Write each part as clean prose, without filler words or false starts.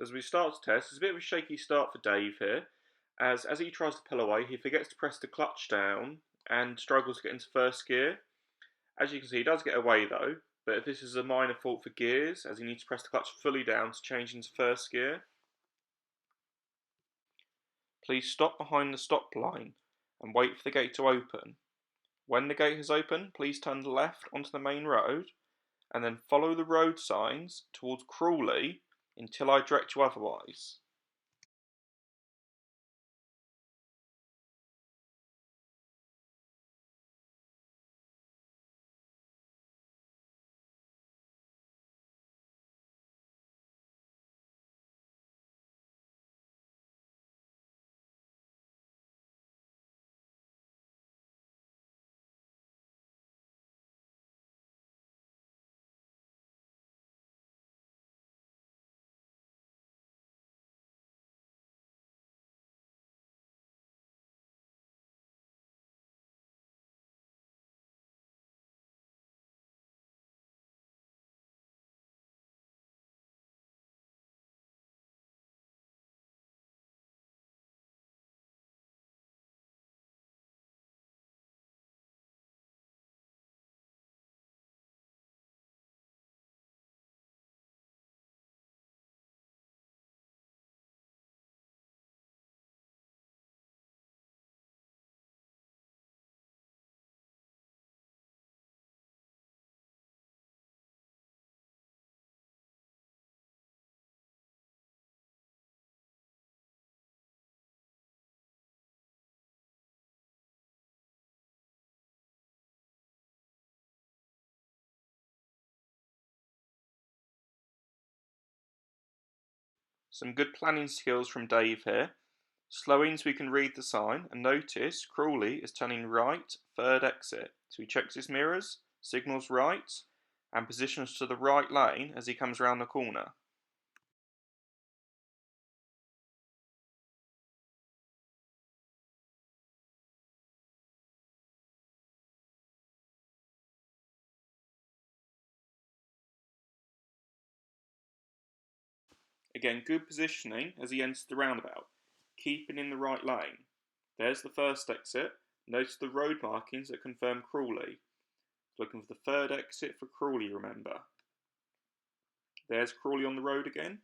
As we start to test, it's a bit of a shaky start for Dave here, as he tries to pull away, he forgets to press the clutch down and struggles to get into first gear. As you can see, he does get away though, but this is a minor fault for gears, as he needs to press the clutch fully down to change into first gear. Please stop behind the stop line and wait for the gate to open. When the gate has opened, please turn left onto the main road and then follow the road signs towards Crawley until I direct you otherwise. Some good planning skills from Dave here. Slowing so we can read the sign, and notice Crawley is turning right, third exit. So he checks his mirrors, signals right, and positions to the right lane as he comes round the corner. Again, good positioning as he enters the roundabout, keeping in the right lane. There's the first exit. Notice the road markings that confirm Crawley. Looking for the third exit for Crawley, remember. There's Crawley on the road again.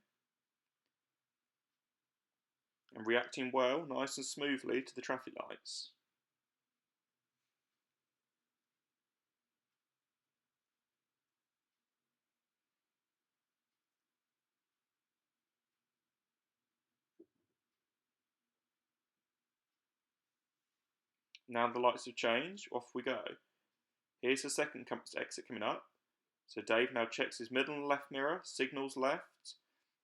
And reacting well, nice and smoothly to the traffic lights. Now the lights have changed, off we go. Here's the second exit coming up. So Dave now checks his middle and left mirror, signals left,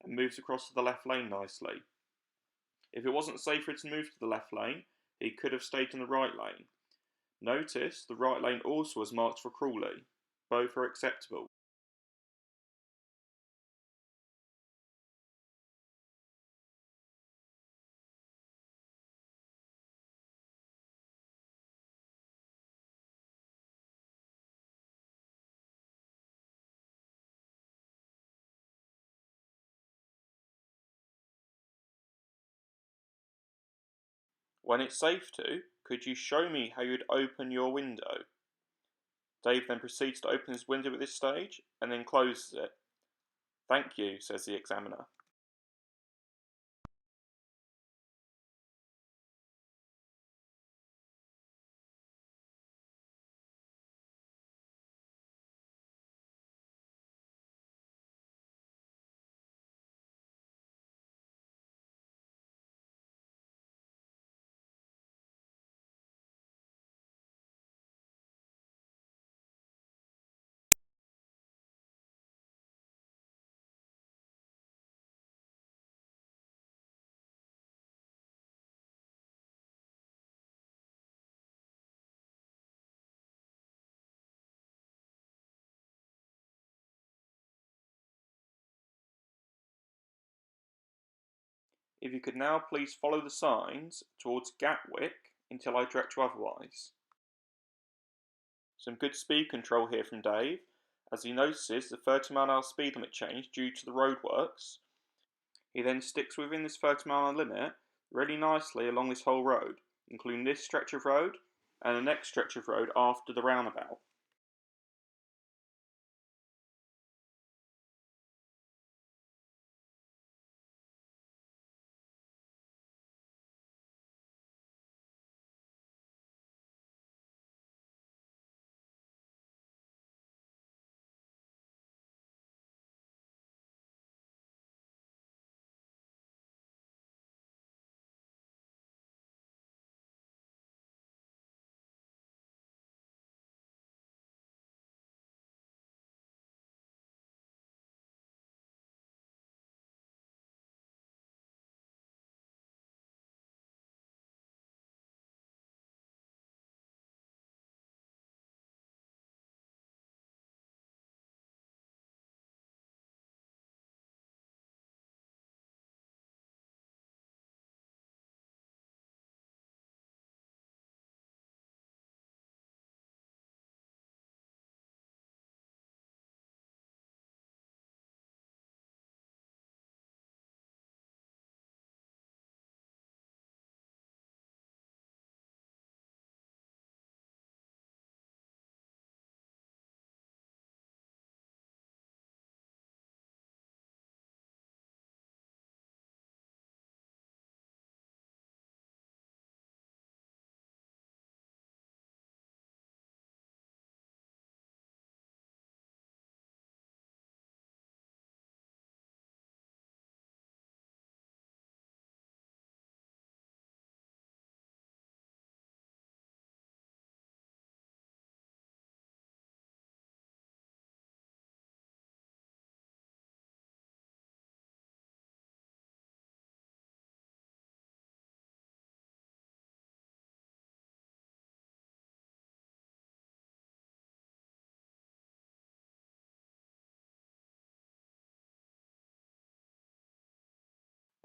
and moves across to the left lane nicely. If it wasn't safer to move to the left lane, he could have stayed in the right lane. Notice the right lane also was marked for Crawley. Both are acceptable. When it's safe to, could you show me how you'd open your window? Dave then proceeds to open his window at this stage and then closes it. Thank you, says the examiner. If you could now please follow the signs towards Gatwick until I direct you otherwise. Some good speed control here from Dave, as he notices the 30 mph speed limit change due to the roadworks. He then sticks within this 30-mile limit really nicely along this whole road, including this stretch of road and the next stretch of road after the roundabout.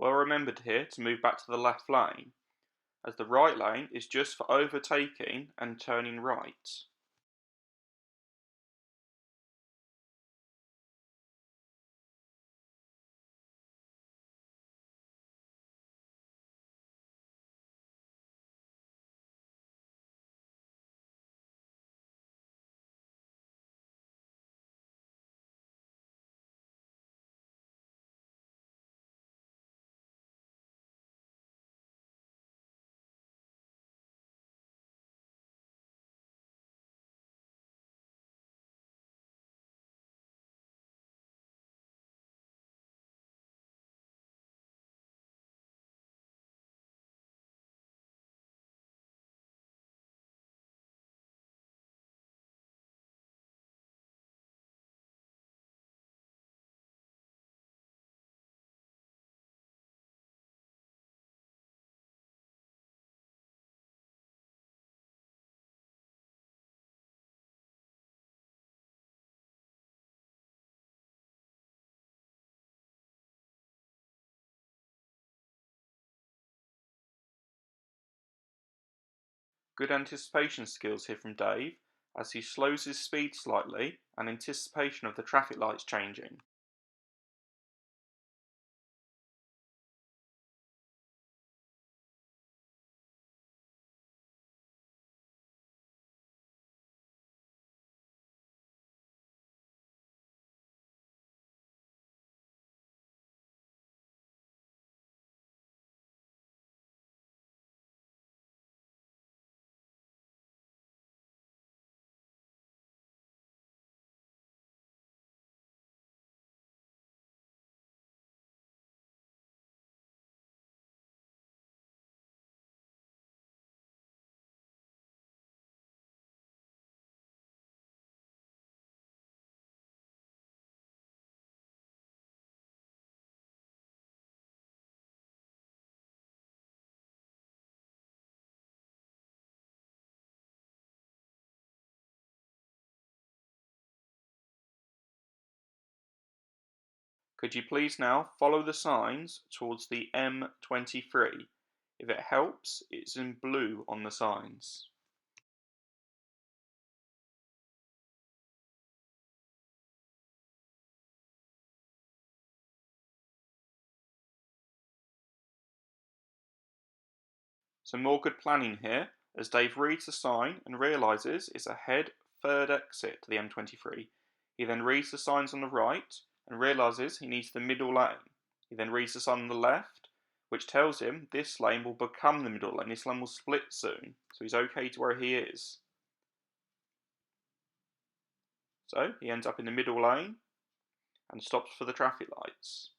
Well remembered here to move back to the left lane, as the right lane is just for overtaking and turning right. Good anticipation skills here from Dave, as he slows his speed slightly in anticipation of the traffic lights changing. Could you please now follow the signs towards the M23? If it helps, it's in blue on the signs. Some more good planning here, as Dave reads the sign and realises it's a head third exit to the M23. He then reads the signs on the right and realises he needs the middle lane. He then reads the sign on the left, which tells him this lane will become the middle lane. This lane will split soon, so he's okay to where he is. So he ends up in the middle lane and stops for the traffic lights.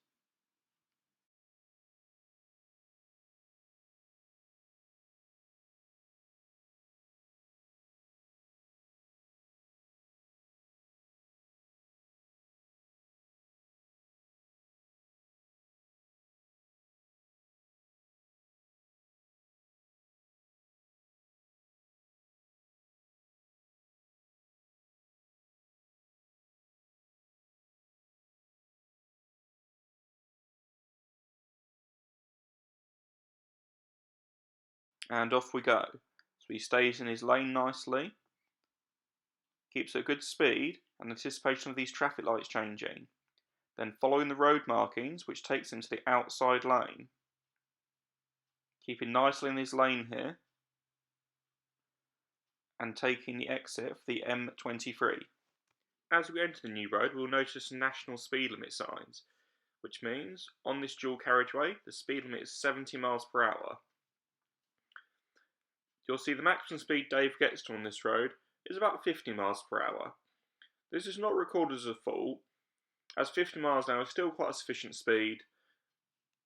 And off we go. So he stays in his lane nicely, keeps at a good speed in anticipation of these traffic lights changing, then following the road markings, which takes him to the outside lane. Keeping nicely in his lane here, and taking the exit for the M23. As we enter the new road, we'll notice national speed limit signs, which means on this dual carriageway, the speed limit is 70 miles per hour. You'll see the maximum speed Dave gets to on this road is about 50 miles per hour. This is not recorded as a fault, as 50 miles an hour is still quite a sufficient speed,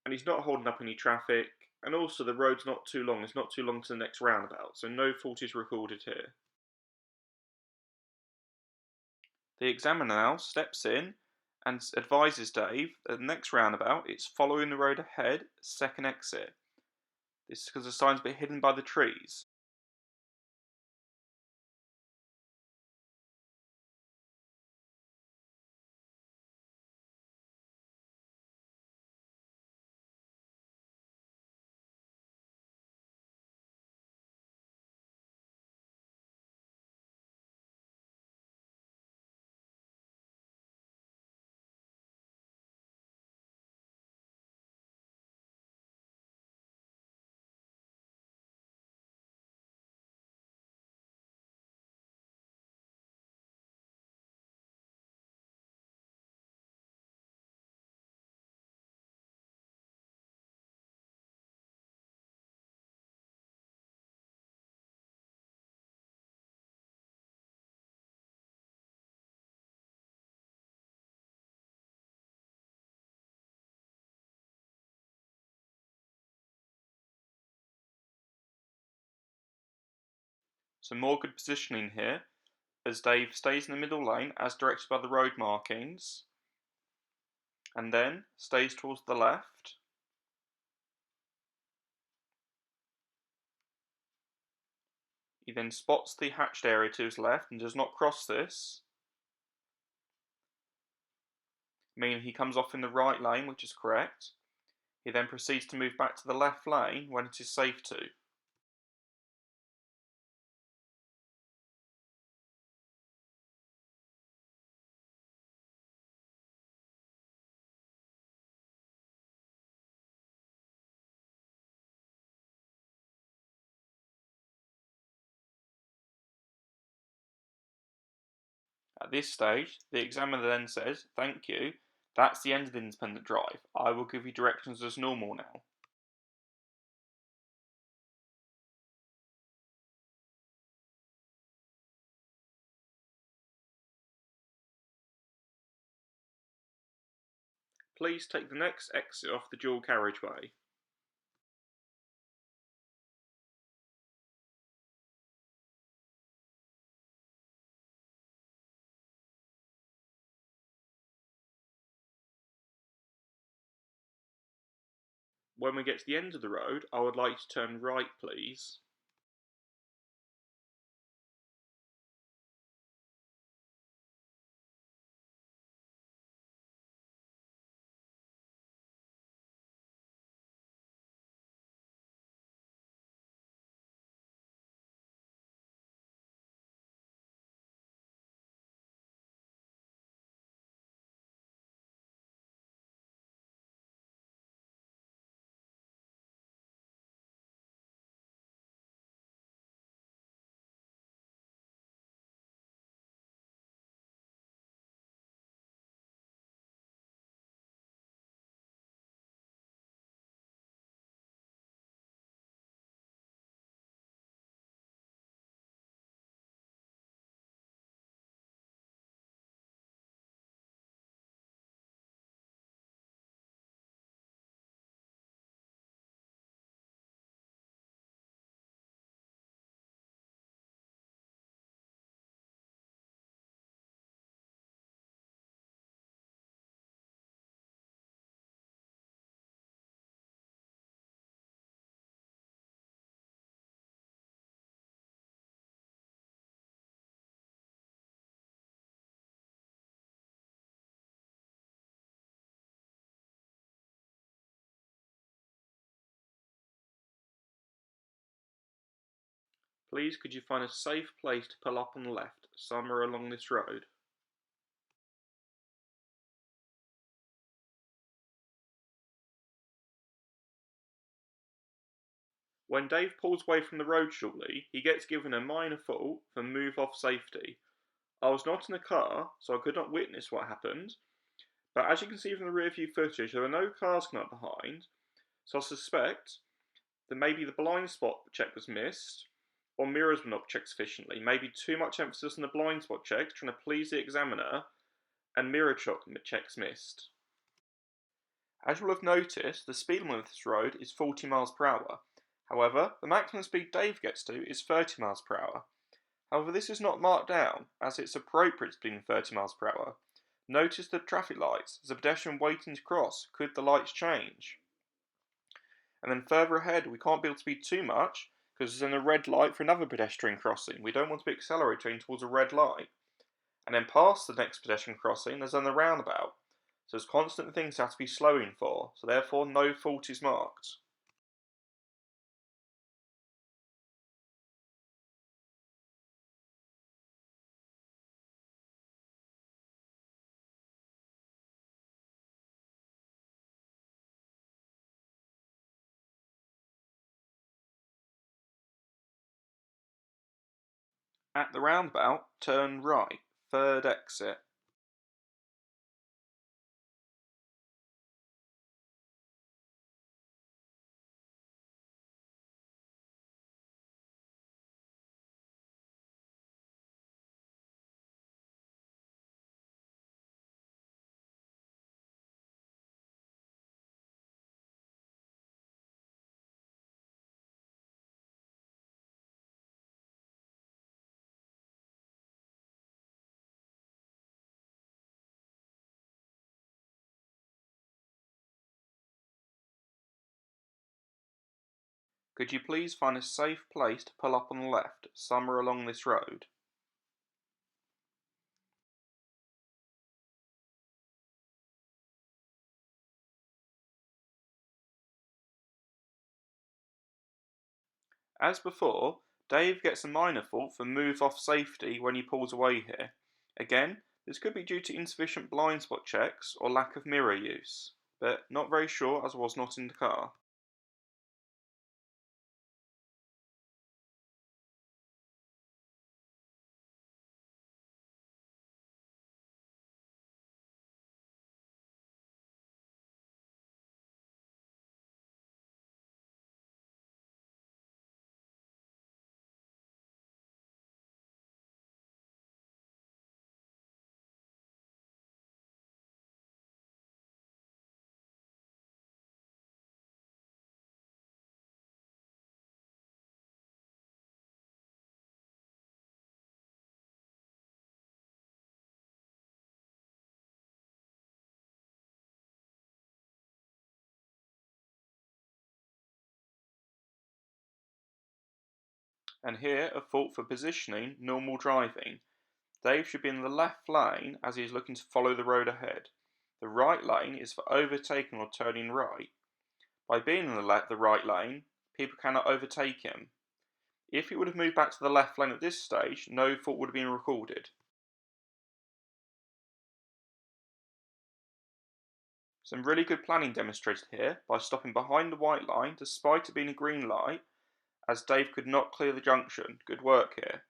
and he's not holding up any traffic, and also the road's not too long, it's not too long to the next roundabout, so no fault is recorded here. The examiner now steps in and advises Dave that the next roundabout it's following the road ahead, second exit. This is because the sign's a bit hidden by the trees. Some more good positioning here, as Dave stays in the middle lane as directed by the road markings, and then stays towards the left. He then spots the hatched area to his left and does not cross this, meaning he comes off in the right lane, which is correct. He then proceeds to move back to the left lane when it is safe to. At this stage, the examiner then says, "Thank you, that's the end of the independent drive. I will give you directions as normal now." Please take the next exit off the dual carriageway. When we get to the end of the road, I would like to turn right, please. Please could you find a safe place to pull up on the left, somewhere along this road? When Dave pulls away from the road shortly, he gets given a minor fault for move off safety. I was not in the car, so I could not witness what happened, but as you can see from the rear view footage, there were no cars coming up behind, so I suspect that maybe the blind spot check was missed, or mirrors were not checked sufficiently. Maybe too much emphasis on the blind spot check, trying to please the examiner, and mirror checks missed. As you will have noticed, the speed limit of this road is 40 miles per hour. However, the maximum speed Dave gets to is 30 miles per hour. However, this is not marked down, as it's appropriate to be 30 miles per hour. Notice the traffic lights. As a pedestrian waiting to cross, could the lights change? And then further ahead, we can't be able to speed too much, because there's a red light for another pedestrian crossing. We don't want to be accelerating towards a red light. And then past the next pedestrian crossing, there's then a roundabout. So there's constant things to have to be slowing for, so therefore no fault is marked. At the roundabout, turn right, third exit. Could you please find a safe place to pull up on the left, somewhere along this road? As before, Dave gets a minor fault for move off safety when he pulls away here. Again, this could be due to insufficient blind spot checks or lack of mirror use, but not very sure as I was not in the car. And here, a fault for positioning normal driving. Dave should be in the left lane as he is looking to follow the road ahead. The right lane is for overtaking or turning right. By being in the right lane, people cannot overtake him. If he would have moved back to the left lane at this stage, no fault would have been recorded. Some really good planning demonstrated here by stopping behind the white line despite it being a green light, as Dave could not clear the junction. Good work here.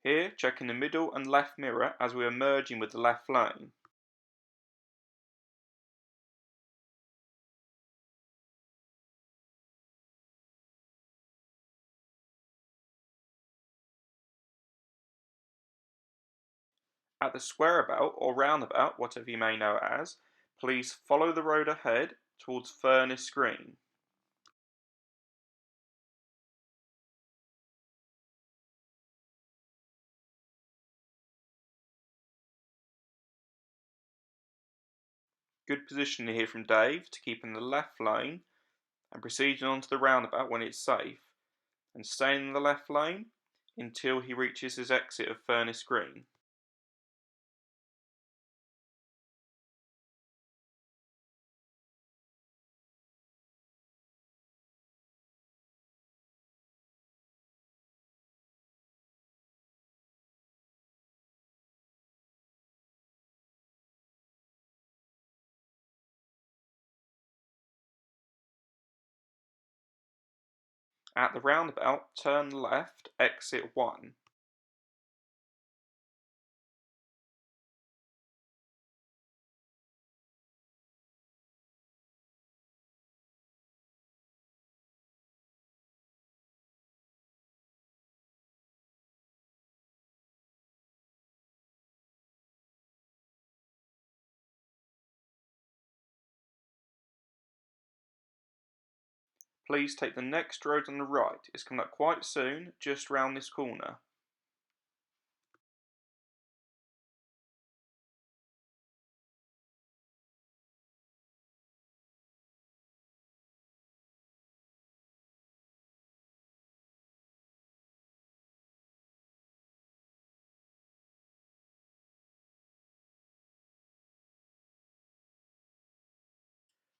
Here, checking the middle and left mirror as we are merging with the left lane. At the squareabout or roundabout, whatever you may know it as, please follow the road ahead towards Furnace Green. Good positioning here from Dave to keep in the left lane and proceeding onto the roundabout when it's safe, and staying in the left lane until he reaches his exit of Furnace Green. At the roundabout, turn left, exit 1. Please take the next road on the right. It's coming up quite soon, just round this corner.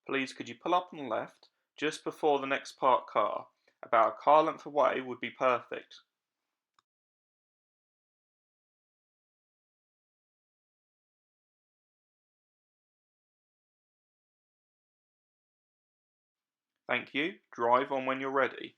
Please could you pull up on the left, just before the next parked car. About a car length away would be perfect. Thank you. Drive on when you're ready.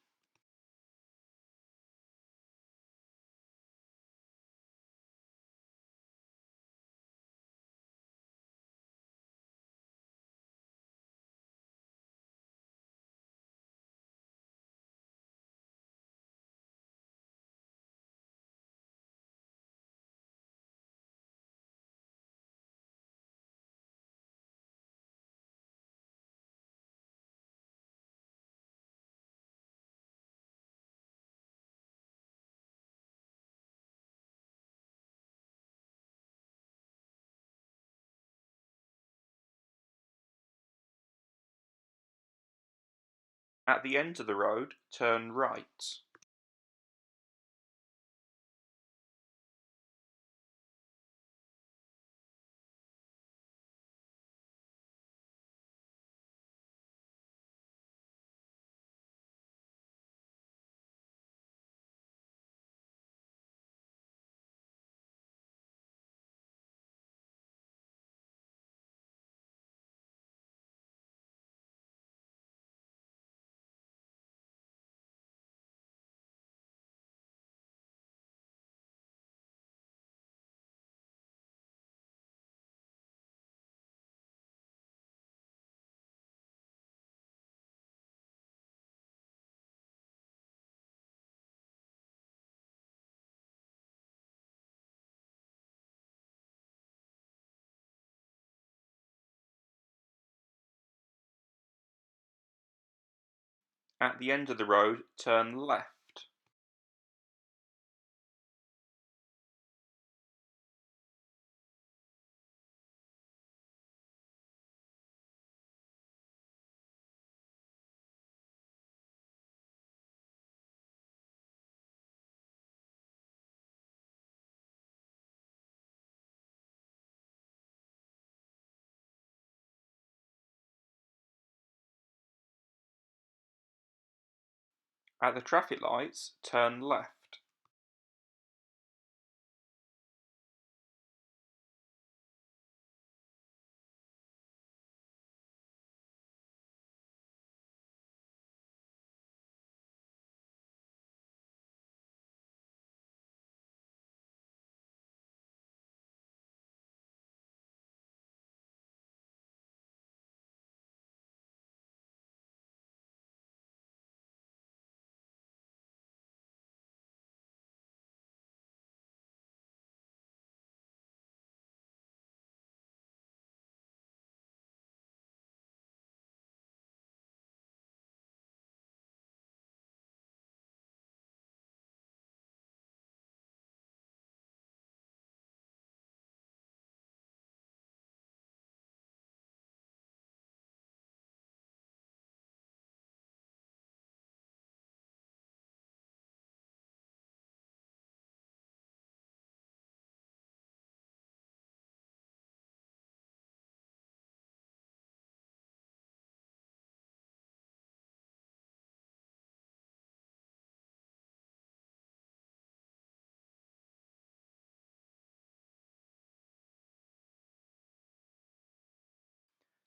At the end of the road, turn right. At the end of the road, turn left. At the traffic lights, turn left.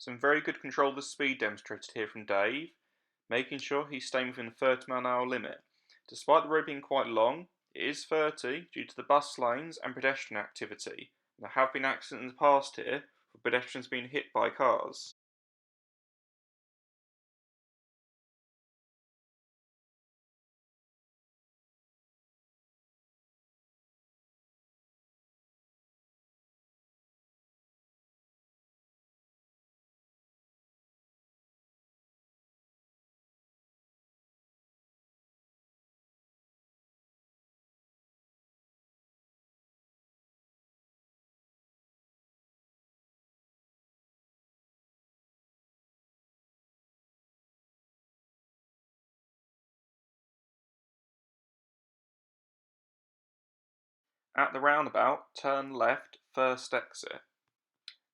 Some very good control of the speed demonstrated here from Dave, making sure he's staying within the 30 mph limit. Despite the road being quite long, it is 30 due to the bus lanes and pedestrian activity. There have been accidents in the past here for pedestrians being hit by cars. At the roundabout, turn left, first exit.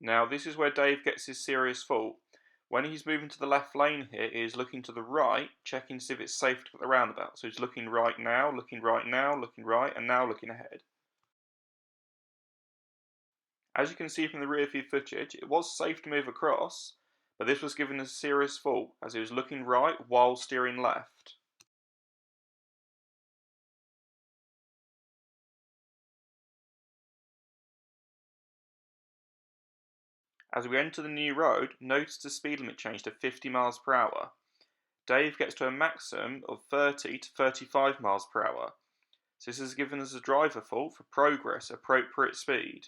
Now, this is where Dave gets his serious fault. When he's moving to the left lane here, he is looking to the right, checking to see if it's safe to put the roundabout. So he's looking right now, looking right now, looking right, and now looking ahead. As you can see from the rear view footage, it was safe to move across, but this was given a serious fault as he was looking right while steering left. As we enter the new road, notice the speed limit change to 50 miles per hour. Dave gets to a maximum of 30 to 35 miles per hour. So this has given us a driver fault for progress appropriate speed.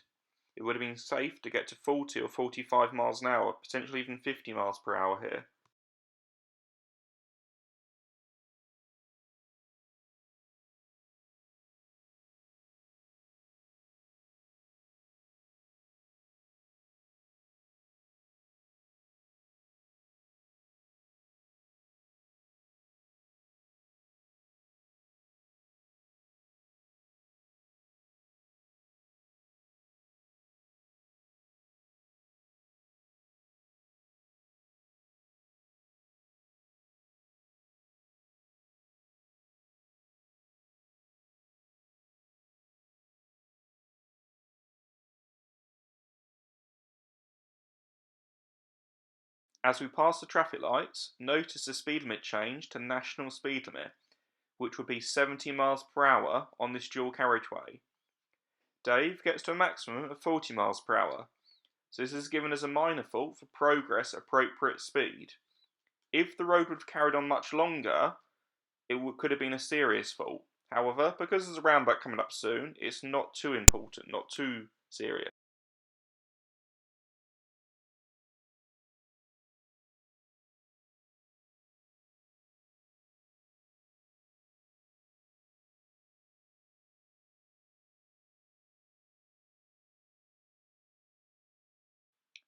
It would have been safe to get to 40 or 45 miles an hour, potentially even 50 miles per hour here. As we pass the traffic lights, notice the speed limit change to national speed limit, which would be 70 miles per hour on this dual carriageway. Dave gets to a maximum of 40 miles per hour, so this has given us a minor fault for progress appropriate speed. If the road would have carried on much longer, could have been a serious fault. However, because there's a roundabout coming up soon, it's not too important, not too serious.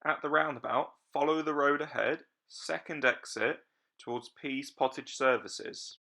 At the roundabout, follow the road ahead, second exit, towards Pease Pottage Services.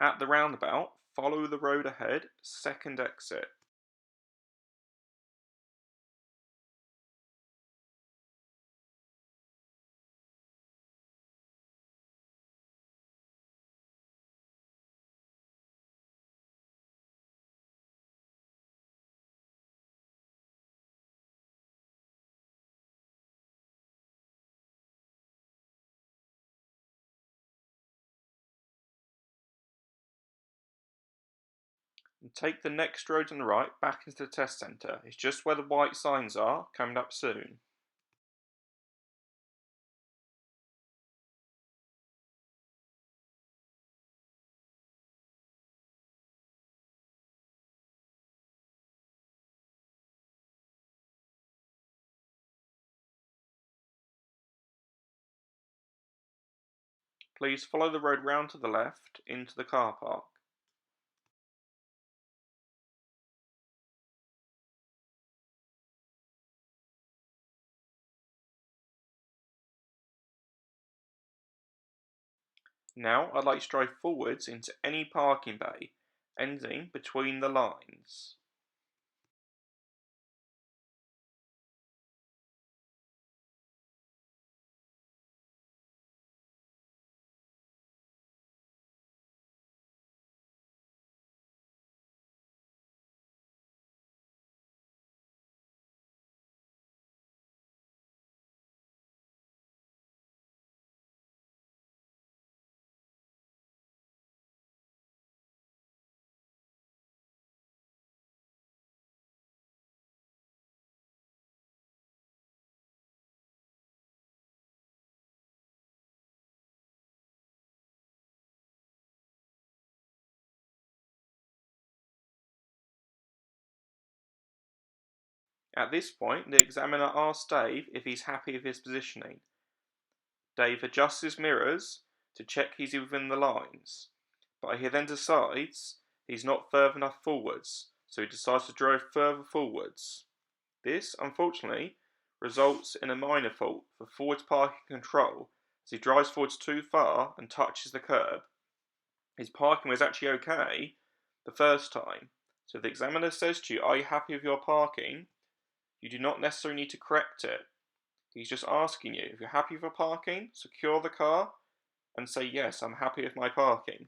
At the roundabout, follow the road ahead, second exit. And take the next road on the right back into the test centre. It's just where the white signs are, coming up soon. Please follow the road round to the left into the car park. Now I'd like to drive forwards into any parking bay, ending between the lines. At this point, the examiner asks Dave if he's happy with his positioning. Dave adjusts his mirrors to check he's within the lines, but he then decides he's not further enough forwards, so he decides to drive further forwards. This, unfortunately, results in a minor fault for forwards parking control as he drives forwards too far and touches the curb. His parking was actually okay the first time, so if the examiner says to you, "Are you happy with your parking?" you do not necessarily need to correct it. He's just asking you, if you're happy with your parking, secure the car and say, "Yes, I'm happy with my parking."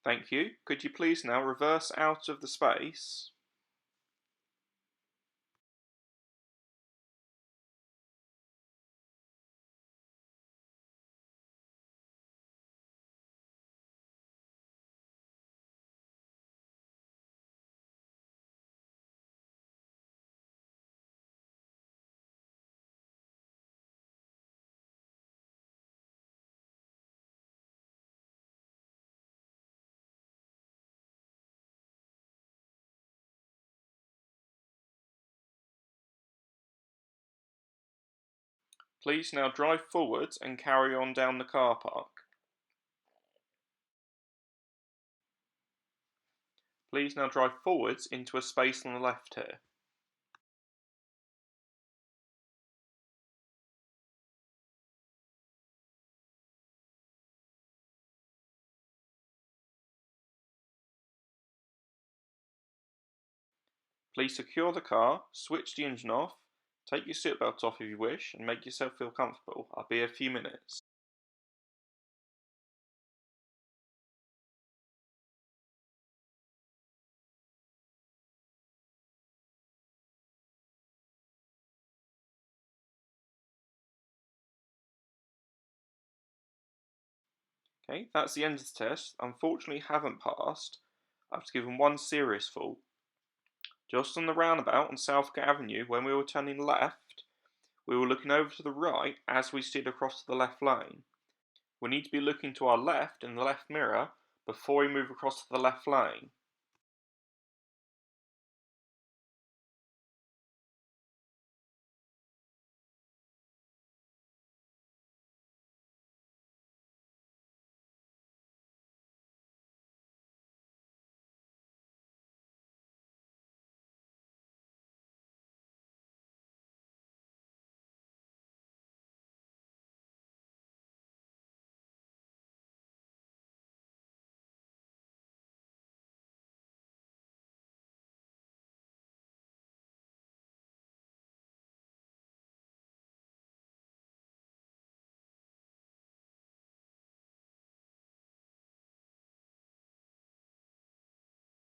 Thank you. Could you please now reverse out of the space? Please now drive forwards and carry on down the car park. Please now drive forwards into a space on the left here. Please secure the car, switch the engine off, take your seatbelt off if you wish, and make yourself feel comfortable. I'll be a few minutes. Okay, that's the end of the test. Unfortunately, haven't passed. I was given one serious fault. Just on the roundabout on Southgate Avenue, when we were turning left, we were looking over to the right as we steered across to the left lane. We need to be looking to our left in the left mirror before we move across to the left lane.